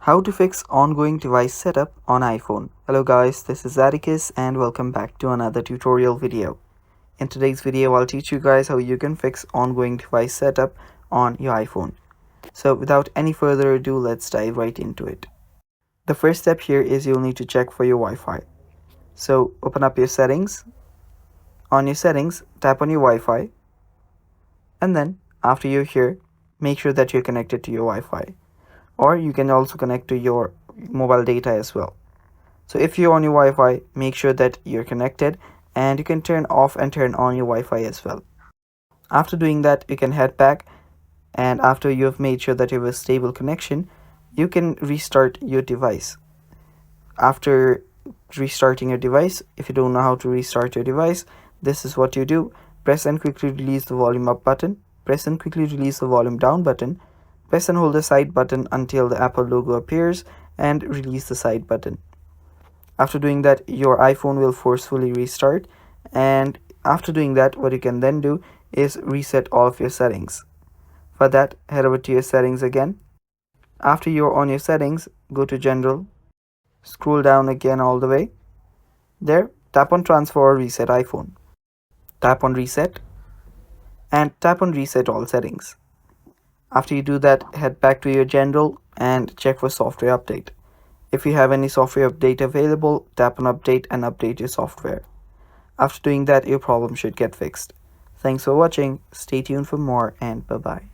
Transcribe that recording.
How to fix ongoing device setup on iPhone. Hello guys, this is Atticus and welcome back to another tutorial video. In today's video, I'll teach you guys how you can fix ongoing device setup on your iPhone. So without any further ado, let's dive right into it. The first step here is you'll need to check for your Wi-Fi. So open up your settings. On your settings, tap on your Wi-Fi. And then after you're here, make sure that you're connected to your Wi-Fi. Or you can also connect to your mobile data as well. So if you're on your Wi-Fi, make sure that you're connected, and you can turn off and turn on your Wi-Fi as well. After doing that, you can head back, and after you have made sure that you have a stable connection, you can restart your device. After restarting your device, if you don't know how to restart your device, this is what you do. Press and quickly release the volume up button, press and quickly release the volume down button, press and hold the side button until the Apple logo appears and release the side button. After doing that, your iPhone will forcefully restart, and after doing that, what you can then do is reset all of your settings. For that, head over to your settings again. After you're on your settings, go to General, scroll down again all the way. There, tap on Transfer or Reset iPhone. Tap on Reset and tap on Reset all settings. After you do that, head back to your General and check for software update. If you have any software update available, tap on Update and update your software. After doing that, your problem should get fixed. Thanks for watching, stay tuned for more, and bye-bye.